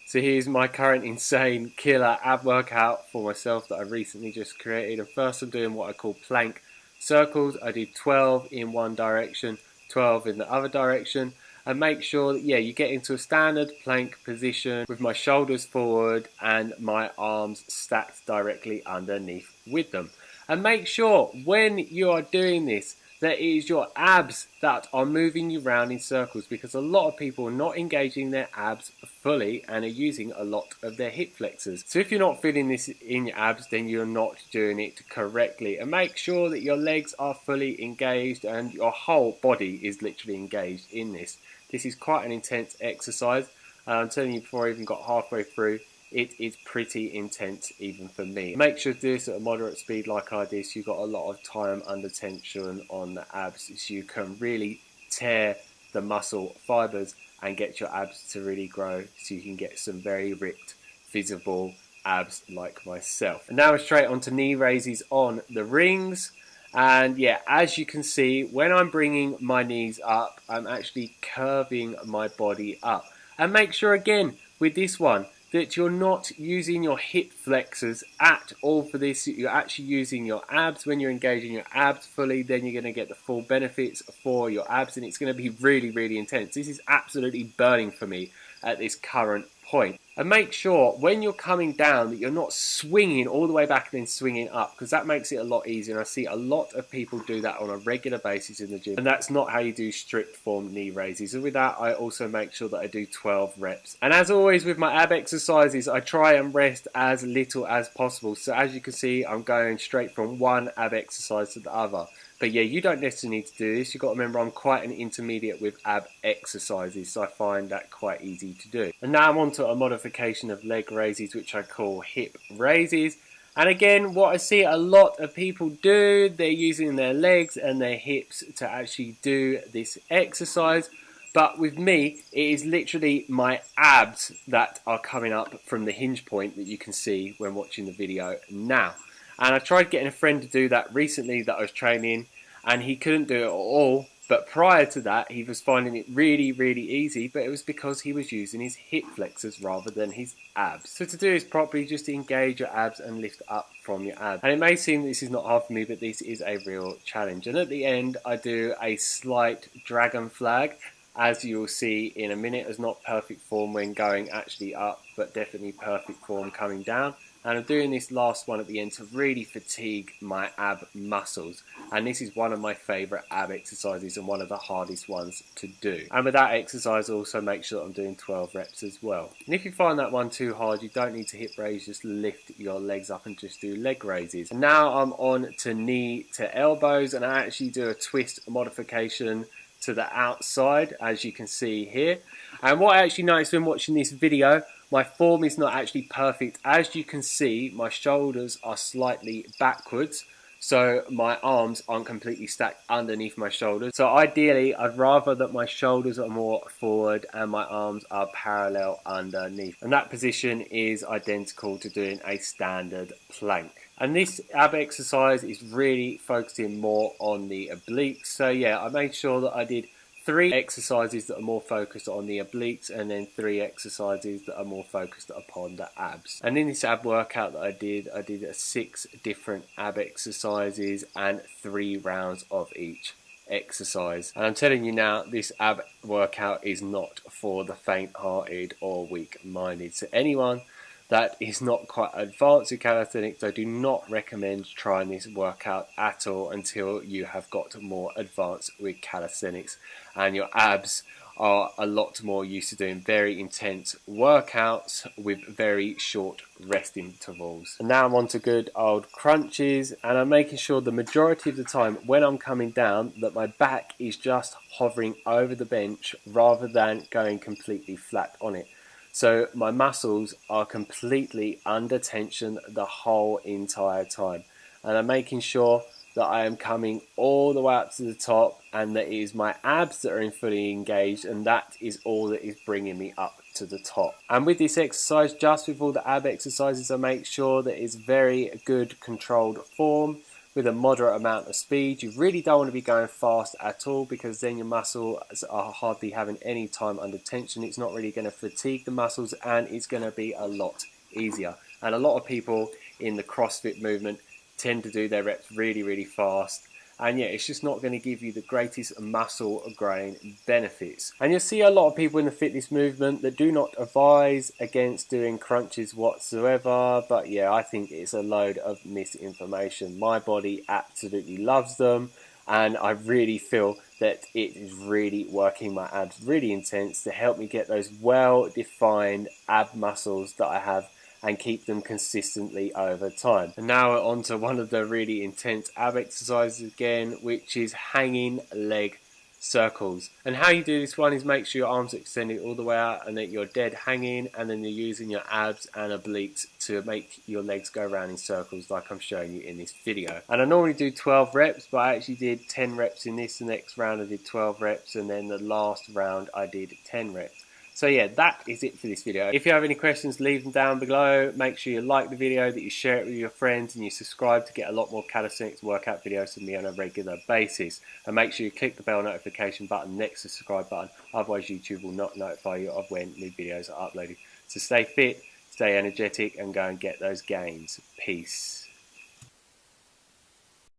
So here's my current insane killer ab workout for myself that I recently just created. And first I'm doing what I call plank circles. I do 12 in one direction, 12 in the other direction. And make sure that, you get into a standard plank position with my shoulders forward and my arms stacked directly underneath with them. And make sure when you are doing this, that it is your abs that are moving you around in circles, because a lot of people are not engaging their abs fully and are using a lot of their hip flexors. So if you're not feeling this in your abs, then you're not doing it correctly. And make sure that your legs are fully engaged and your whole body is literally engaged in this. This is quite an intense exercise. I'm telling you, before I even got halfway through, it is pretty intense even for me. Make sure to do this at a moderate speed like I did, so you've got a lot of time under tension on the abs, so you can really tear the muscle fibers and get your abs to really grow, so you can get some very ripped, visible abs like myself. And now we're straight onto knee raises on the rings. And yeah, as you can see, when I'm bringing my knees up, I'm actually curving my body up. And make sure again with this one that you're not using your hip flexors at all for this. You're actually using your abs. When you're engaging your abs fully, then you're going to get the full benefits for your abs, and it's going to be really, really intense. This is absolutely burning for me at this current point. And make sure when you're coming down that you're not swinging all the way back and then swinging up, because that makes it a lot easier. And I see a lot of people do that on a regular basis in the gym, and that's not how you do strict form knee raises. And with that, I also make sure that I do 12 reps. And as always with my ab exercises, I try and rest as little as possible. So as you can see, I'm going straight from one ab exercise to the other. But yeah, you don't necessarily need to do this. You've got to remember I'm quite an intermediate with ab exercises, so I find that quite easy to do. And now I'm on to a modification of leg raises, which I call hip raises. And again, what I see a lot of people do, they're using their legs and their hips to actually do this exercise. But with me, it is literally my abs that are coming up from the hinge point that you can see when watching the video now. And I tried getting a friend to do that recently that I was training, and he couldn't do it at all. But prior to that, he was finding it really, really easy, but it was because he was using his hip flexors rather than his abs. So to do this properly, just engage your abs and lift up from your abs. And it may seem this is not hard for me, but this is a real challenge. And at the end, I do a slight dragon flag, as you will see in a minute. It's not perfect form when going actually up, but definitely perfect form coming down. And I'm doing this last one at the end to really fatigue my ab muscles. And this is one of my favourite ab exercises and one of the hardest ones to do. And with that exercise, also make sure that I'm doing 12 reps as well. And if you find that one too hard, you don't need to hip raise, just lift your legs up and just do leg raises. And now I'm on to knee to elbows, and I actually do a twist modification to the outside, as you can see here. And what I actually noticed when watching this video, my form is not actually perfect. As you can see, my shoulders are slightly backwards, so my arms aren't completely stacked underneath my shoulders. So ideally, I'd rather that my shoulders are more forward and my arms are parallel underneath. And that position is identical to doing a standard plank. And this ab exercise is really focusing more on the obliques. So yeah, I made sure that I did 3 exercises that are more focused on the obliques, and then 3 exercises that are more focused upon the abs. And in this ab workout that I did 6 different ab exercises and 3 rounds of each exercise. And I'm telling you now, this ab workout is not for the faint-hearted or weak-minded. So anyone that is not quite advanced in calisthenics, I do not recommend trying this workout at all until you have got more advanced with calisthenics and your abs are a lot more used to doing very intense workouts with very short rest intervals. And now I'm on to good old crunches, and I'm making sure the majority of the time when I'm coming down that my back is just hovering over the bench rather than going completely flat on it. So my muscles are completely under tension the whole entire time. And I'm making sure that I am coming all the way up to the top, and that it is my abs that are fully engaged, and that is all that is bringing me up to the top. And with this exercise, just with all the ab exercises, I make sure that it's very good controlled form with a moderate amount of speed. You really don't want to be going fast at all, because then your muscles are hardly having any time under tension. It's not really going to fatigue the muscles, and it's going to be a lot easier. And a lot of people in the CrossFit movement tend to do their reps really fast, and yeah, it's just not going to give you the greatest muscle growing benefits. And you'll see a lot of people in the fitness movement that do not advise against doing crunches whatsoever, but yeah, I think it's a load of misinformation. My body absolutely loves them, and I really feel that it is really working my abs really intense to help me get those well-defined ab muscles that I have and keep them consistently over time. And now we're on to one of the really intense ab exercises again, which is hanging leg circles. And how you do this one is make sure your arms are extended all the way out and that you're dead hanging, and then you're using your abs and obliques to make your legs go around in circles like I'm showing you in this video. And I normally do 12 reps, but I actually did 10 reps in this. The next round I did 12 reps, and then the last round I did 10 reps. So yeah, that is it for this video. If you have any questions, leave them down below. Make sure you like the video, that you share it with your friends, and you subscribe to get a lot more calisthenics workout videos from me on a regular basis. And make sure you click the bell notification button next to the subscribe button, otherwise YouTube will not notify you of when new videos are uploaded. So stay fit, stay energetic, and go and get those gains. Peace.